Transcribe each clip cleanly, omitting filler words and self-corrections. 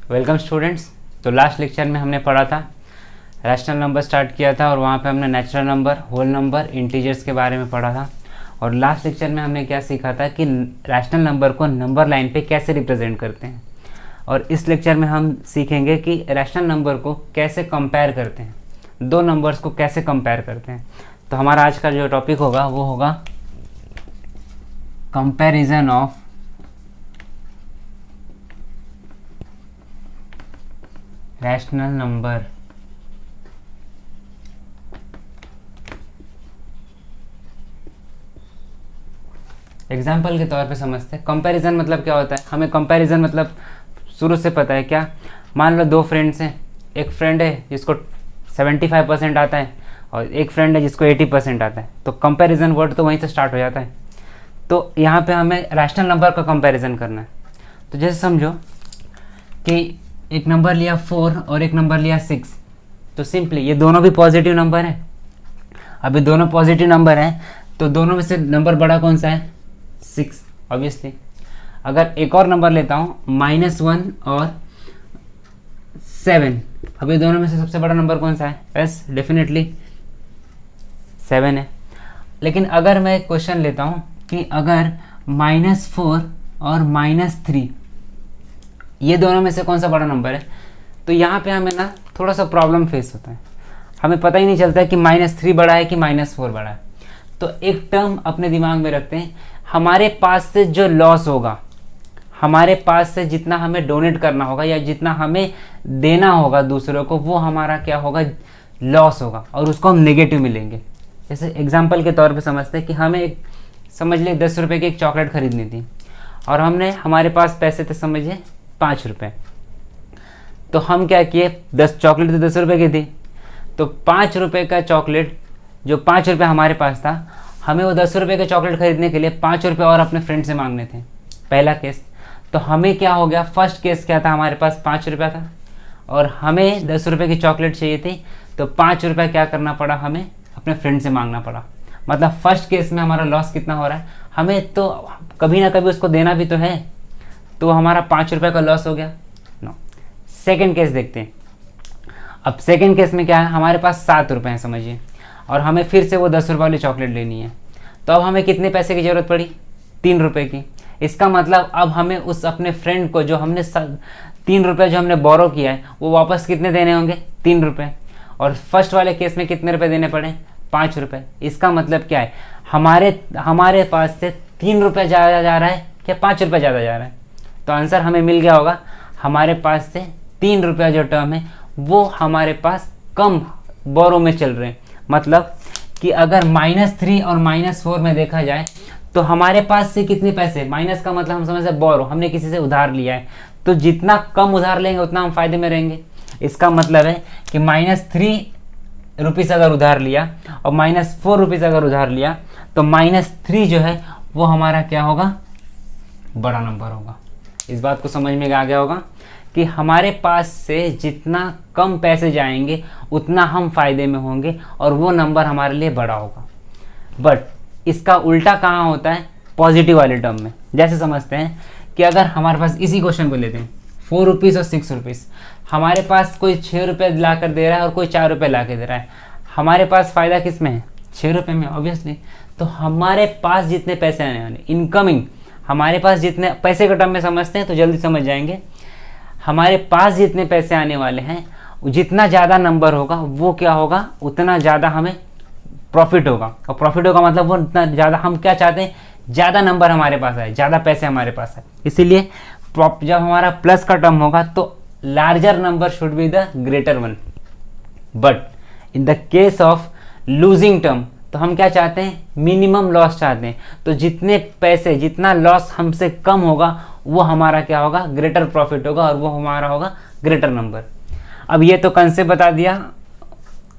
Welcome students. तो last lecture में हमने पढ़ा था, रैशनल नंबर स्टार्ट किया था और वहाँ पे हमने natural number, whole number, integers के बारे में पढ़ा था। और लास्ट लेक्चर में हमने क्या सीखा था कि रैशनल नंबर को नंबर लाइन पे कैसे रिप्रेजेंट करते हैं। और इस लेक्चर में हम सीखेंगे कि रैशनल नंबर को कैसे कंपेयर करते हैं, दो नंबर्स को कैसे कंपेयर करते हैं। तो हमारा आज का जो टॉपिक होगा वो होगा comparison of rational number. Example के तौर पे समझते हैं कंपैरिजन मतलब क्या होता है। हमें कंपैरिजन मतलब शुरू से पता है क्या। मान लो दो फ्रेंड्स हैं, एक फ्रेंड है जिसको 75% आता है और एक फ्रेंड है जिसको 80% आता है। तो कंपैरिजन वर्ड तो वहीं से स्टार्ट हो जाता है। तो यहाँ पे हमें रैशनल नंबर का कंपैरिजन करना है। तो जैसे समझो कि एक नंबर लिया 4 और एक नंबर लिया 6। तो सिंपली ये दोनों भी पॉजिटिव नंबर है। अब ये दोनों पॉजिटिव नंबर हैं तो दोनों में से नंबर बड़ा कौन सा है? 6 ऑब्वियसली। अगर एक और नंबर लेता हूँ -1 और 7, अब ये दोनों में से सबसे बड़ा नंबर कौन सा है? यस डेफिनेटली 7 है। लेकिन अगर मैं एक क्वेश्चन लेता हूँ कि अगर -4 और -3 ये दोनों में से कौन सा बड़ा नंबर है, तो यहाँ पे हमें ना थोड़ा सा प्रॉब्लम फेस होता है। हमें पता ही नहीं चलता है कि -3 बड़ा है कि -4 बड़ा है। तो एक टर्म अपने दिमाग में रखते हैं, हमारे पास से जो लॉस होगा, हमारे पास से जितना हमें डोनेट करना होगा या जितना हमें देना होगा दूसरों को, वो हमारा क्या होगा? लॉस होगा और उसको हम नेगेटिव मिलेंगे। जैसे एग्जाम्पल के तौर पे समझते हैं कि हमें एक समझ ले 10 रुपये की एक चॉकलेट खरीदनी थी और हमारे पास पैसे थे समझिए 5 रुपये। तो हम क्या किए, 10 चॉकलेट तो 10 रुपये की थी, तो 5 रुपये का चॉकलेट, जो 5 रुपये हमारे पास था, हमें वो 10 रुपये के चॉकलेट खरीदने के लिए 5 रुपये और अपने फ्रेंड से मांगने थे। पहला केस। तो हमें क्या हो गया, फर्स्ट केस क्या था, हमारे पास 5 रुपया था और हमें 10 रुपये की चॉकलेट चाहिए थी। तो 5 रुपये क्या करना पड़ा, हमें अपने फ्रेंड से मांगना पड़ा। मतलब फर्स्ट केस में हमारा लॉस कितना हो रहा है, हमें तो कभी ना कभी उसको देना भी तो है, तो हमारा 5 रुपये का लॉस हो गया। नो। सेकेंड केस देखते हैं। अब सेकेंड केस में क्या है, हमारे पास 7 रुपये हैं समझिए, और हमें फिर से वो 10 रुपये वाली चॉकलेट लेनी है। तो अब हमें कितने पैसे की ज़रूरत पड़ी? 3 रुपये की। इसका मतलब अब हमें उस अपने फ्रेंड को जो हमने 3 रुपये जो हमने बोरो किया है वो वापस कितने देने होंगे? 3 रुपये। और फर्स्ट वाले केस में कितने रुपये देने पड़े? 5 रुपये। इसका मतलब क्या है, हमारे पास से 3 रुपये ज़्यादा जा रहा है क्या 5 रुपये ज़्यादा जा रहा है? तो आंसर हमें मिल गया होगा, हमारे पास से 3 रुपया जो टर्म है वो हमारे पास कम बोरो में चल रहे हैं। मतलब कि अगर -3 और -4 में देखा जाए तो हमारे पास से कितने पैसे, माइनस का मतलब हम समझते हैं बोरो, हमने किसी से उधार लिया है, तो जितना कम उधार लेंगे उतना हम फायदे में रहेंगे। इसका मतलब है कि -3 रुपीज़ अगर उधार लिया और -4 रुपीज़ अगर उधार लिया तो -3 जो है वो हमारा क्या होगा? बड़ा नंबर होगा। इस बात को समझ में आ गया होगा कि हमारे पास से जितना कम पैसे जाएंगे उतना हम फायदे में होंगे और वो नंबर हमारे लिए बड़ा होगा। बट इसका उल्टा कहाँ होता है? पॉजिटिव वाले टर्म में। जैसे समझते हैं कि अगर हमारे पास इसी क्वेश्चन को लेते हैं 4 रुपीज़ और 6 रुपीज़, हमारे पास कोई 6 रुपये ला कर दे रहा है और कोई 4 रुपये ला के दे रहा है, हमारे पास फ़ायदा किस में है? 6 रुपये में ऑब्वियसली। तो हमारे पास जितने पैसे आने वाले इनकमिंग, हमारे पास जितने पैसे के टर्म में समझते हैं तो जल्दी समझ जाएंगे, हमारे पास जितने पैसे आने वाले हैं जितना ज़्यादा नंबर होगा वो क्या होगा, उतना ज़्यादा हमें प्रॉफिट होगा। और प्रॉफिट होगा मतलब वो उतना ज़्यादा, हम क्या चाहते हैं, ज़्यादा नंबर हमारे पास आए, ज़्यादा पैसे हमारे पास आए। इसीलिए जब हमारा प्लस का टर्म होगा तो larger number should be the greater one. But in the case of losing term तो हम क्या चाहते हैं, मिनिमम लॉस चाहते हैं। तो जितने पैसे, जितना लॉस हमसे कम होगा वो हमारा क्या होगा, ग्रेटर प्रॉफिट होगा और वो हमारा होगा ग्रेटर नंबर। अब ये तो कंसेप्ट बता दिया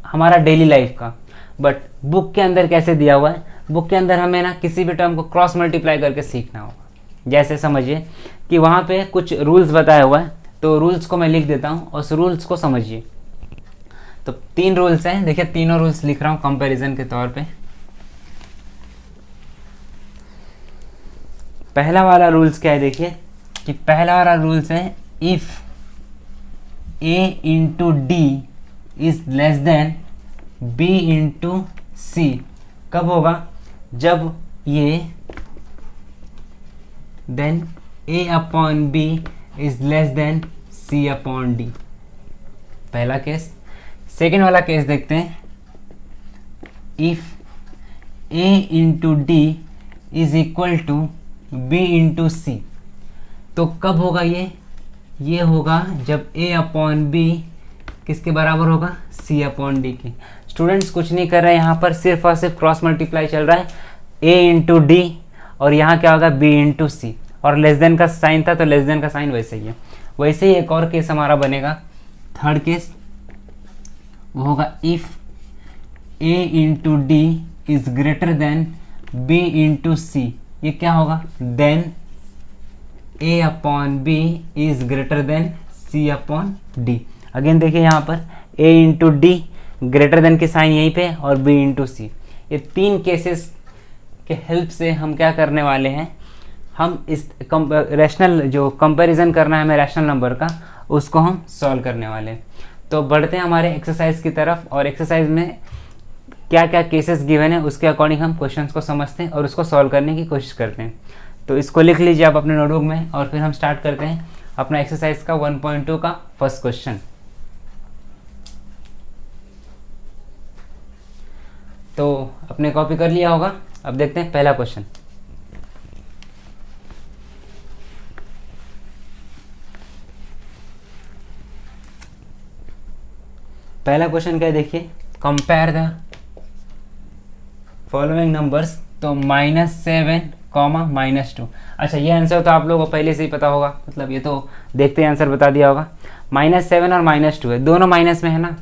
हमारा डेली लाइफ का, बट बुक के अंदर कैसे दिया हुआ है, बुक के अंदर हमें ना किसी भी टर्म को क्रॉस मल्टीप्लाई करके सीखना होगा। जैसे समझिए कि वहाँ पे कुछ रूल्स बताया हुआ है, तो रूल्स को मैं लिख देता हूँ और उस रूल्स को समझिए। तो 3 रूल्स हैं, देखिए तीनों रूल्स लिख रहा हूँ कंपैरिजन के तौर पे। पहला वाला रूल्स क्या है, देखिए कि पहला वाला रूल्स है if A into D is less than B into C कब होगा? जब ये then A upon B is less than C upon D। पहला केस। सेकेंड वाला केस देखते हैं। If A into D is equal to B into C, तो कब होगा ये होगा जब A अपॉन B किसके बराबर होगा? C अपॉन D के। स्टूडेंट्स कुछ नहीं कर रहे हैं यहाँ पर, सिर्फ और सिर्फ क्रॉस मल्टीप्लाई चल रहा है। A इंटू डी और यहाँ क्या होगा? B इंटू सी, और लेस देन का साइन था तो लेस देन का साइन वैसे ही है। वैसे ही एक और केस हमारा बनेगा, थर्ड केस, वो होगा if A into D is greater than B into C. ये क्या होगा? Then A upon B is greater than C upon D। Again देखिए यहाँ पर A into D greater than के साइन यहीं पे और B इंटू सी। ये तीन केसेस के हेल्प से हम क्या करने वाले हैं, हम इस रैशनल जो कंपैरिजन करना है हमें रैशनल नंबर का, उसको हम सॉल्व करने वाले हैं। तो बढ़ते हैं हमारे एक्सरसाइज की तरफ, और एक्सरसाइज में क्या क्या केसेस गिवन है उसके अकॉर्डिंग हम क्वेश्चंस को समझते हैं और उसको सॉल्व करने की कोशिश करते हैं। तो इसको लिख लीजिए आप अपने नोटबुक में, और फिर हम स्टार्ट करते हैं अपना एक्सरसाइज का 1.2 का फर्स्ट क्वेश्चन। तो अपने कॉपी कर लिया होगा। अब देखते हैं पहला क्वेश्चन। पहला क्वेश्चन क्या है देखिए, कंपेयर द फॉलोइंग नंबर्स। तो -7, -2। अच्छा, ये आंसर तो आप लोगों को पहले से ही पता होगा, मतलब ये तो देखते ही आंसर बता दिया होगा। -7 और -2 है, दोनों माइनस में है ना।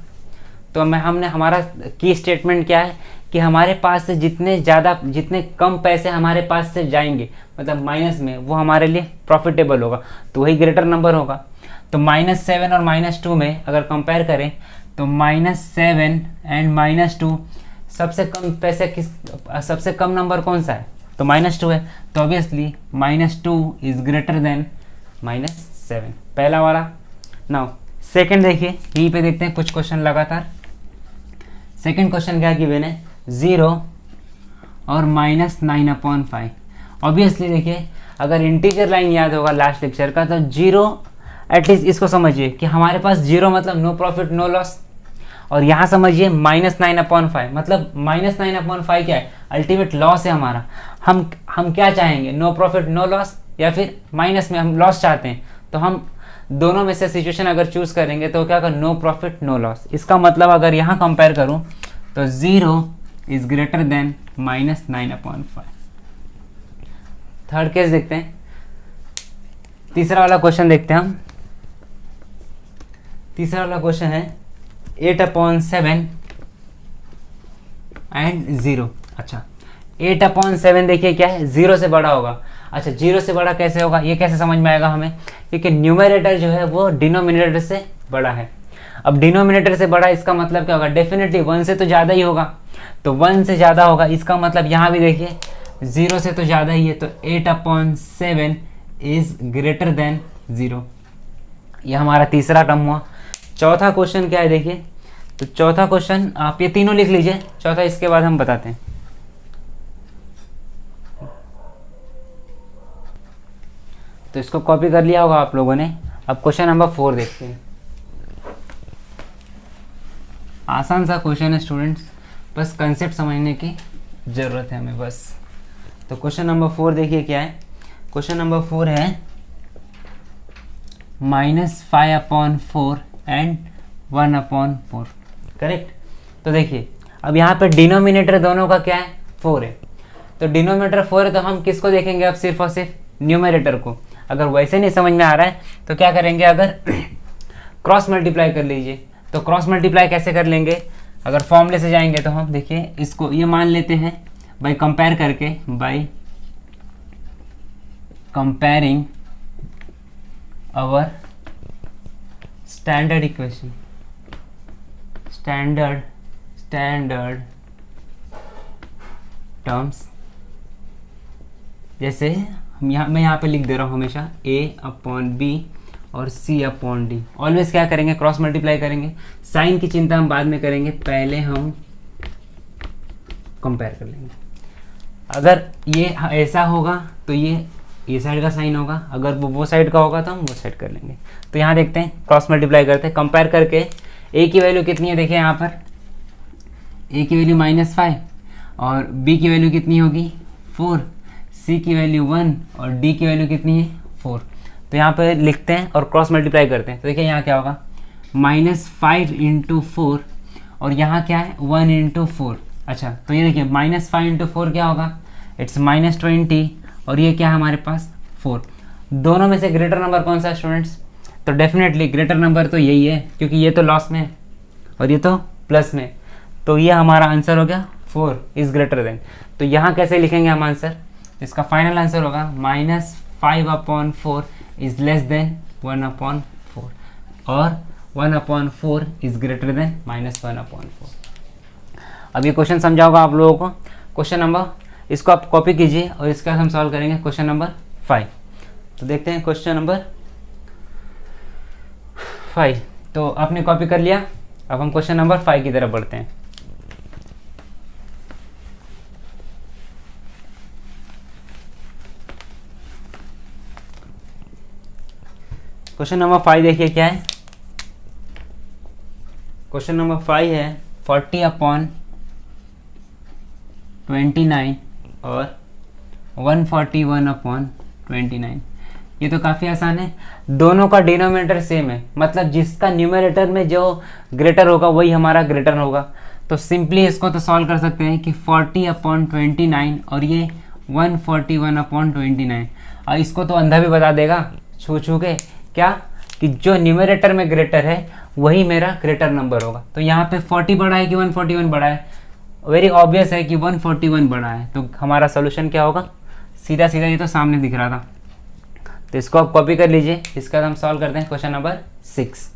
तो हमने हमारा की स्टेटमेंट क्या है कि हमारे पास से जितने कम पैसे हमारे पास से जाएंगे, मतलब माइनस में, वो हमारे लिए प्रॉफिटेबल होगा, तो वही ग्रेटर नंबर होगा। तो -7 और -2 में अगर कंपेयर करें तो -7 एंड -2, सबसे कम नंबर कौन सा है? तो -2 है। तो ऑब्वियसली -2 इज ग्रेटर देन -7, पहला वाला। नाउ सेकंड देखिए, यहीं पे देखते हैं कुछ क्वेश्चन लगातार। सेकंड क्वेश्चन क्या गिवन है, 0 और -9/5। ऑब्वियसली देखिए, अगर इंटीजर लाइन याद होगा लास्ट लेक्चर का, तो 0 एटलीस्ट इसको समझिए कि हमारे पास 0 मतलब नो प्रॉफिट नो लॉस, और यहाँ समझिए -9/5 मतलब -9/5 क्या है? अल्टीमेट लॉस है हमारा। हम क्या चाहेंगे? नो प्रॉफिट नो लॉस, या फिर माइनस में हम लॉस चाहते हैं। तो हम दोनों में से सिचुएशन अगर चूज करेंगे तो क्या कर, नो प्रॉफिट नो लॉस। इसका मतलब अगर यहाँ कंपेयर करूँ तो 0 is greater then -9/5। Third case देखते हैं, तीसरा वाला क्वेश्चन देखते हैं हम। तीसरा वाला क्वेश्चन है 8/7 एंड 0। अच्छा, 8/7 देखिए क्या है, 0 से बड़ा होगा। अच्छा, 0 से बड़ा कैसे होगा, ये कैसे समझ में आएगा हमें? क्योंकि न्यूमरेटर जो है वो डिनोमिनेटर से बड़ा है। अब डिनोमिनेटर से बड़ा, इसका मतलब क्या होगा? डेफिनेटली 1 से तो ज़्यादा ही होगा। तो 1 से ज़्यादा होगा, इसका मतलब यहाँ भी देखिए 0 से तो ज़्यादा ही है। तो 8/7 इज ग्रेटर देन 0। यह हमारा तीसरा टर्म हुआ। चौथा क्वेश्चन क्या है देखिए, तो चौथा क्वेश्चन आप ये तीनों लिख लीजिए, चौथा इसके बाद हम बताते हैं। तो इसको कॉपी कर लिया होगा आप लोगों ने। अब क्वेश्चन नंबर 4 देखते हैं। आसान सा क्वेश्चन है स्टूडेंट्स, बस कंसेप्ट समझने की ज़रूरत है हमें बस। तो क्वेश्चन नंबर 4 देखिए क्या है। क्वेश्चन नंबर 4 है -5/4 एंड 1/4। करेक्ट। तो देखिए अब यहाँ पे डिनोमिनेटर दोनों का क्या है, 4 है। तो डिनोमिनेटर 4 है तो हम किसको देखेंगे अब, सिर्फ और सिर्फ न्यूमरेटर को। अगर वैसे नहीं समझ में आ रहा है तो क्या करेंगे, अगर क्रॉस मल्टीप्लाई कर लीजिए। तो क्रॉस मल्टीप्लाई कैसे कर लेंगे, अगर फॉर्मूले से जाएंगे तो हम देखिए इसको ये मान लेते हैं बाई कंपेयर करके, by comparing our standard equation, standard terms. जैसे मैं यहाँ पे लिख दे रहा हूँ हमेशा A/B और c अपॉन डी। ऑलवेज क्या करेंगे, क्रॉस मल्टीप्लाई करेंगे। साइन की चिंता हम बाद में करेंगे, पहले हम कंपेयर कर लेंगे। अगर ये ऐसा होगा तो ये साइड का साइन होगा, अगर वो साइड का होगा तो हम वो साइड कर लेंगे। तो यहाँ देखते हैं, क्रॉस मल्टीप्लाई करते हैं, कंपेयर करके a की वैल्यू कितनी है, देखिए यहाँ पर a की वैल्यू -5 और b की वैल्यू कितनी होगी 4, c की वैल्यू 1 और d की वैल्यू कितनी है 4। तो यहाँ पर लिखते हैं और क्रॉस मल्टीप्लाई करते हैं। तो देखिए यहाँ क्या होगा, -5 × 4 और यहाँ क्या है 1 × 4। अच्छा, तो ये देखिए -5 × 4 क्या होगा, इट्स -20 और ये क्या है हमारे पास 4। दोनों में से ग्रेटर नंबर कौन सा है स्टूडेंट्स, तो डेफिनेटली ग्रेटर नंबर तो यही है, क्योंकि ये तो लॉस में है और ये तो प्लस में। तो ये हमारा आंसर हो गया 4 इज़ ग्रेटर देन। तो यहाँ कैसे लिखेंगे हम आंसर, इसका फाइनल आंसर होगा -5/4 इज़ लेस देन 1/4 और 1/4 इज़ ग्रेटर देन -1/4। अब ये क्वेश्चन समझा होगा आप लोगों को। क्वेश्चन नंबर, इसको आप कॉपी कीजिए और इसका हम सॉल्व करेंगे क्वेश्चन नंबर 5। तो देखते हैं क्वेश्चन नंबर 5। तो आपने कॉपी कर लिया, अब हम क्वेश्चन नंबर 5 की तरफ बढ़ते हैं। क्वेश्चन नंबर 5 देखिए क्या है। क्वेश्चन नंबर 5 है 40/29 और 141/29। ये तो काफ़ी आसान है, दोनों का डिनोमिनेटर सेम है, मतलब जिसका न्यूमरेटर में जो ग्रेटर होगा वही हमारा ग्रेटर होगा। तो सिंपली इसको तो सॉल्व कर सकते हैं कि 40/29 और ये 141/29। और इसको तो अंधा भी बता देगा छू छू के, क्या कि जो न्यूमरेटर में ग्रेटर है वही मेरा ग्रेटर नंबर होगा। तो यहाँ पे 40 बड़ा है कि 141 बड़ा है, वेरी ऑब्वियस है कि 141 बड़ा है। तो हमारा सोल्यूशन क्या होगा, सीधा सीधा ये तो सामने दिख रहा था। तो इसको आप कॉपी कर लीजिए, इसका हम सॉल्व करते हैं क्वेश्चन नंबर 6।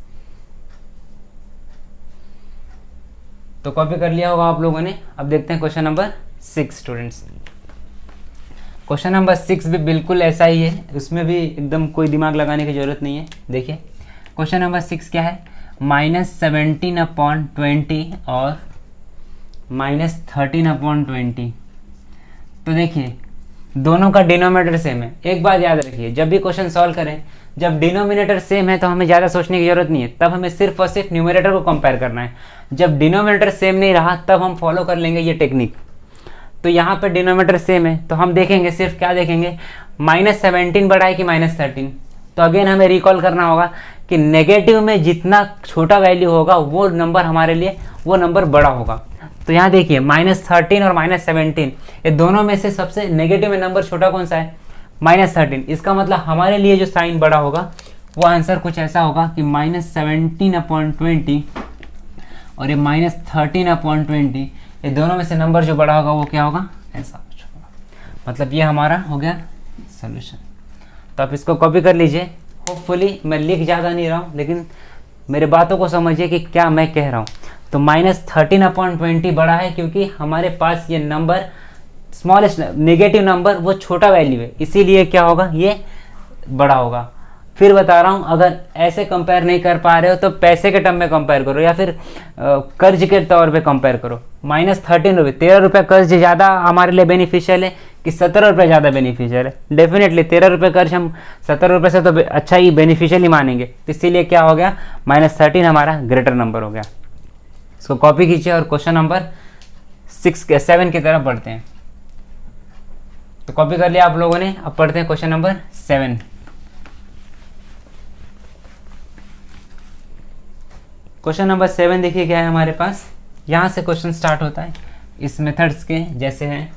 तो कॉपी कर लिया होगा आप लोगों ने। अब देखते हैं question number 6 students. Question number 6 भी बिल्कुल ऐसा ही है, उसमें भी एकदम कोई दिमाग लगाने की जरूरत नहीं है। देखिए क्वेश्चन नंबर 6 क्या है, -17/20 और -13/20। तो देखिए दोनों का डिनोमिनेटर सेम है। एक बात याद रखिए, जब भी क्वेश्चन सॉल्व करें, जब डिनोमिनेटर सेम है तो हमें ज़्यादा सोचने की जरूरत नहीं है, तब हमें सिर्फ और सिर्फ न्यूमरेटर को कंपेयर करना है। जब डिनोमिनेटर सेम नहीं रहा तब हम फॉलो कर लेंगे ये टेक्निक। तो यहाँ पे डिनोमिनेटर सेम है तो हम देखेंगे, सिर्फ क्या देखेंगे, -17 बड़ा है कि -13। तो अगेन हमें रिकॉल करना होगा कि नेगेटिव में जितना छोटा वैल्यू होगा वो नंबर हमारे लिए वो नंबर बड़ा होगा। तो यहाँ देखिए -13 और -17, ये दोनों में से सबसे नेगेटिव में नंबर छोटा कौन सा है, -13। इसका मतलब हमारे लिए जो साइन बड़ा होगा वो आंसर कुछ ऐसा होगा कि -17/20 और ये -13/20, ये दोनों में से नंबर जो बड़ा होगा वो क्या होगा, ऐसा कुछ होगा। मतलब ये हमारा हो गया सोल्यूशन। तो आप इसको कॉपी कर लीजिए। होपफुली मैं लिख ज़्यादा नहीं रहा हूँ, लेकिन मेरे बातों को समझिए कि क्या मैं कह रहा हूँ। तो -13/20 बड़ा है क्योंकि हमारे पास ये नंबर स्मॉलेस्ट नेगेटिव नंबर वो छोटा वैल्यू है, इसीलिए क्या होगा, ये बड़ा होगा। फिर बता रहा हूँ, अगर ऐसे कंपेयर नहीं कर पा रहे हो तो पैसे के टर्म में कंपेयर करो या फिर कर्ज के तौर पे कंपेयर करो। -13 रुपये, 13 रुपये कर्ज ज़्यादा हमारे लिए बेनिफिशियल है कि 17 रुपये ज़्यादा बेनिफिशियल है। डेफिनेटली 13 रुपये कर्ज हम 17 रुपये से तो अच्छा ही बेनिफिशियल ही मानेंगे। इसीलिए क्या हो गया, -13 हमारा ग्रेटर नंबर हो गया। इसको कॉपी कीजिए और क्वेश्चन नंबर 7 की तरफ बढ़ते हैं। तो कॉपी कर लिया आप लोगों ने, अब पढ़ते हैं क्वेश्चन नंबर 7। क्वेश्चन नंबर 7 देखिए क्या है हमारे पास। यहाँ से क्वेश्चन स्टार्ट होता है इस मेथड्स के, जैसे हैं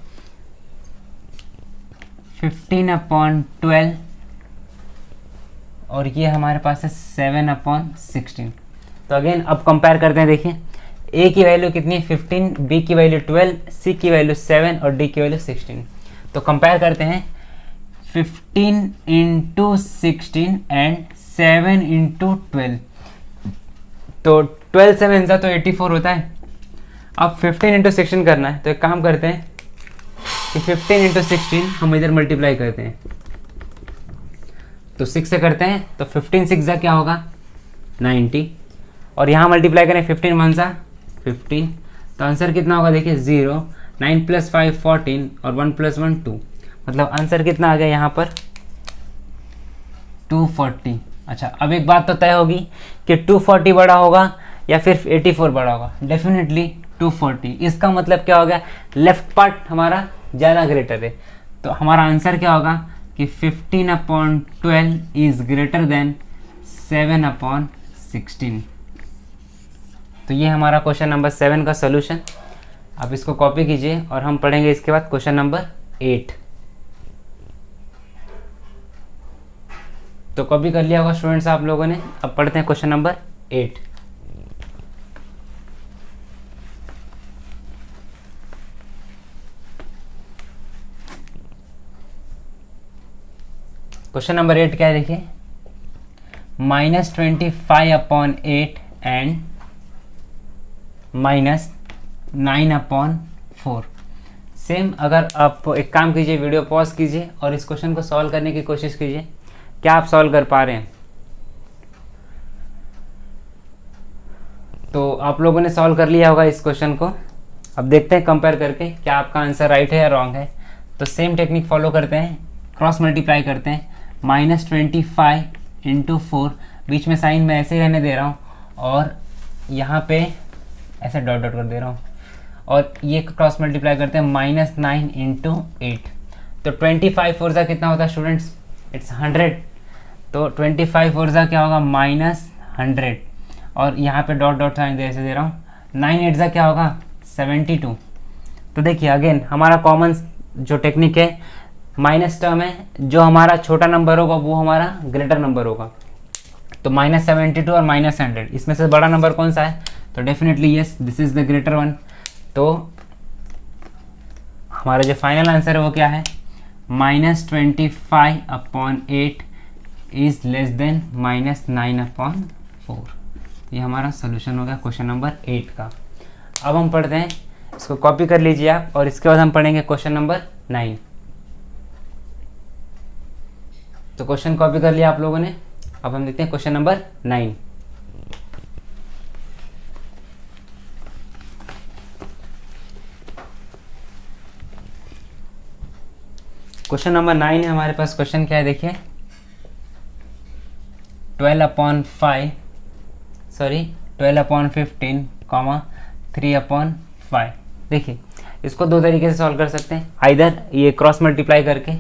15/12 और ये हमारे पास है 7/16। तो अगेन अब कंपेयर करते हैं। देखिए a की वैल्यू कितनी है 15, b की वैल्यू 12, c की वैल्यू 7 और d की वैल्यू 16। तो कंपेयर करते हैं 15 × 16 एंड 7 × 12। तो 12 7 तो 84 होता है। अब 15 × 16 करना है, तो एक काम करते हैं कि 15 × 16 हम इधर मल्टीप्लाई करते हैं। तो 6 से करते हैं तो 15 6 जा क्या होगा 90, और यहाँ मल्टीप्लाई करें 15 1 सा 15, तो आंसर कितना होगा देखिए 0, 9 + 5 14 और 1 + 1 2, मतलब आंसर कितना आ गया यहाँ पर 240। अच्छा, अब एक बात तो तय होगी कि 240 बड़ा होगा या फिर 84 बड़ा होगा, डेफिनेटली 240। इसका मतलब क्या हो गया, लेफ्ट पार्ट हमारा ज़्यादा ग्रेटर है, तो हमारा आंसर क्या होगा कि 15/12 इज ग्रेटर देन 7/16। तो ये हमारा क्वेश्चन नंबर 7 का सोल्यूशन। आप इसको कॉपी कीजिए और हम पढ़ेंगे इसके बाद क्वेश्चन नंबर 8। तो कॉपी कर लिया होगा स्टूडेंट्स आप लोगों ने। अब पढ़ते हैं क्वेश्चन नंबर 8। क्वेश्चन नंबर 8 क्या है देखिए, -25/8 एंड -9/4। सेम, अगर आप एक काम कीजिए, वीडियो पॉज कीजिए और इस क्वेश्चन को सॉल्व करने की कोशिश कीजिए। क्या आप सॉल्व कर पा रहे हैं? तो आप लोगों ने सॉल्व कर लिया होगा इस क्वेश्चन को। अब देखते हैं कंपेयर करके क्या आपका आंसर राइट है या रॉन्ग है। तो सेम टेक्निक फॉलो करते हैं, क्रॉस मल्टीप्लाई करते हैं। -25 × 4, बीच में साइन मैं ऐसे ही रहने दे रहा हूँ और यहाँ पे ऐसे डॉट डॉट कर दे रहा हूँ, और ये क्रॉस मल्टीप्लाई करते हैं -9 × 8। तो 25 4 जा कितना होता है स्टूडेंट्स, इट्स 100। तो 25 4 जा क्या होगा -100, और यहाँ पे डॉट डॉट साइन ऐसे दे रहा हूँ। 9 8 जा क्या होगा 72। तो देखिए अगेन हमारा कॉमन जो टेक्निक है, माइनस टर्म है, जो हमारा छोटा नंबर होगा वो हमारा ग्रेटर नंबर होगा। तो -72 और -100, इसमें से बड़ा नंबर कौन सा है? तो definitely yes, this is the greater one. तो हमारा जो फाइनल आंसर है वो क्या है, -25/8 इज लेस देन -9/4। ये हमारा सोल्यूशन हो गया क्वेश्चन नंबर 8 का। अब हम पढ़ते हैं, इसको कॉपी कर लीजिए आप, और इसके बाद हम पढ़ेंगे क्वेश्चन नंबर 9। तो क्वेश्चन कॉपी कर लिया आप लोगों ने। अब हम देखते हैं क्वेश्चन नंबर 9। क्वेश्चन नंबर 9 है हमारे पास। क्वेश्चन क्या है देखिए, 12/15, 3/5। देखिए इसको दो तरीके से सॉल्व कर सकते हैं, आइदर ये क्रॉस मल्टीप्लाई करके,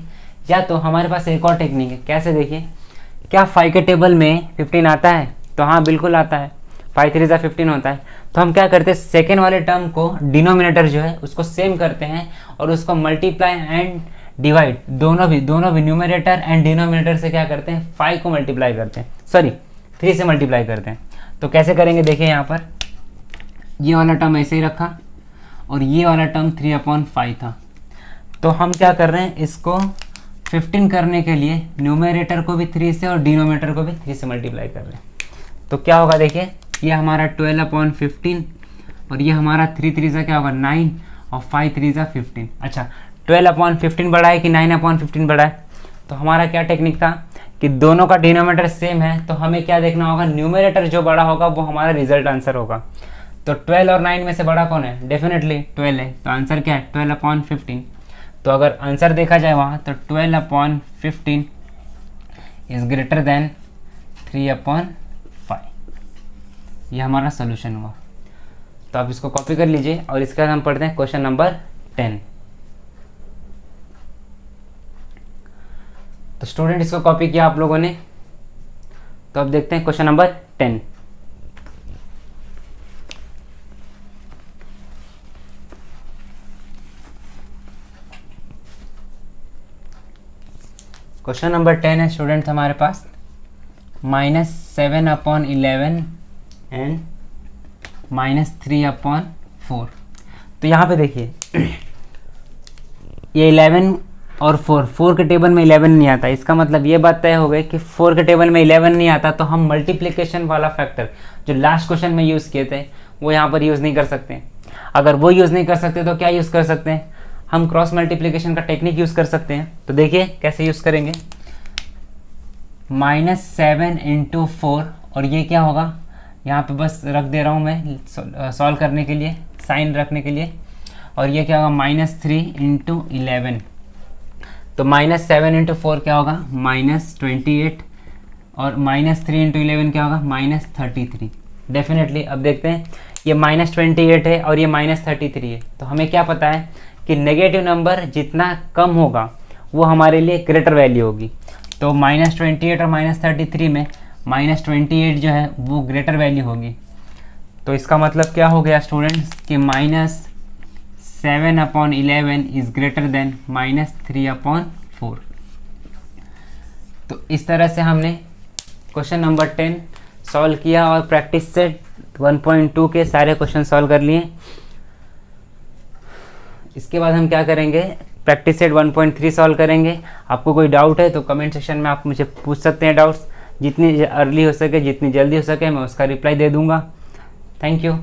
या तो हमारे पास एक और टेक्निक है। कैसे देखिए, क्या 5 के टेबल में 15 आता है? तो हाँ बिल्कुल आता है, 5 3 15 होता है। तो हम क्या करते हैं, सेकेंड वाले टर्म को डिनोमिनेटर जो है उसको सेम करते हैं और उसको मल्टीप्लाई एंड डिवाइड, दोनों भी न्यूमरेटर एंड डिनोमिनेटर से क्या करते हैं, 5 को मल्टीप्लाई करते हैं, 3 से मल्टीप्लाई करते हैं। तो कैसे करेंगे देखिए, यहाँ पर ये वाला टर्म ऐसे ही रखा और ये वाला टर्म 3/5 था। तो हम क्या कर रहे हैं, इसको 15 करने के लिए न्यूमरेटर को भी 3 से और डिनोमिनेटर को भी 3 से मल्टीप्लाई कर रहे हैं। तो क्या होगा देखिए, ये हमारा 12/15 और ये हमारा 3 3 से क्या होगा 9 और 5 3 से 15। अच्छा, 12/15 बड़ा है कि 9/15 बड़ा है? तो हमारा क्या टेक्निक था कि दोनों का डिनोमिनेटर सेम है, तो हमें क्या देखना होगा, न्यूमरेटर जो बड़ा होगा वो हमारा रिजल्ट आंसर होगा। तो 12 और 9 में से बड़ा कौन है? डेफिनेटली 12 है। तो आंसर क्या है, 12/15। तो अगर आंसर देखा जाए वहाँ, तो 12/15 इज ग्रेटर देन 3/5। ये हमारा सोल्यूशन हुआ। तो आप इसको कॉपी कर लीजिए और इसके बाद हम पढ़ते हैं क्वेश्चन नंबर 10। तो स्टूडेंट इसको कॉपी किया आप लोगों ने। तो अब देखते हैं क्वेश्चन नंबर 10। क्वेश्चन नंबर 10 है स्टूडेंट हमारे पास, -7/11 एंड -3/4। तो यहाँ पे देखिए ये 11 और 4 के टेबल में 11 नहीं आता, इसका मतलब ये बात तय हो गई कि 4 के टेबल में 11 नहीं आता, तो हम मल्टीप्लिकेशन वाला फैक्टर जो लास्ट क्वेश्चन में यूज़ किए थे वो यहाँ पर यूज़ नहीं कर सकते। अगर वो यूज़ नहीं कर सकते तो क्या यूज़ कर सकते हैं, हम क्रॉस मल्टीप्लिकेशन का टेक्निक यूज़ कर सकते हैं। तो देखिए कैसे यूज़ करेंगे। -7 इंटू 4, और ये क्या होगा, यहाँ पे बस रख दे रहा हूँ मैं सॉल्व करने के लिए, साइन रखने के लिए, और ये क्या होगा -3 इंटू 11। तो -7 इंटू 4 क्या होगा, -28, और -3 इंटू 11 क्या होगा, -33। डेफिनेटली अब देखते हैं, ये -28 है और ये -33 है, तो हमें क्या पता है कि नेगेटिव नंबर जितना कम होगा वो हमारे लिए ग्रेटर वैल्यू होगी। तो -28 और -33 में -28 जो है वो ग्रेटर वैल्यू होगी। तो इसका मतलब क्या हो गया स्टूडेंट्स कि -7/11 इज़ ग्रेटर देन -3/4। तो इस तरह से हमने क्वेश्चन नंबर 10 सॉल्व किया और प्रैक्टिस सेट 1.2 के सारे क्वेश्चन सॉल्व कर लिए। इसके बाद हम क्या करेंगे, प्रैक्टिस सेट 1.3 सॉल्व करेंगे। आपको कोई डाउट है तो कमेंट सेक्शन में आप मुझे पूछ सकते हैं डाउट्स, जितनी अर्ली हो सके, जितनी जल्दी हो सके मैं उसका रिप्लाई दे दूंगा। Thank you.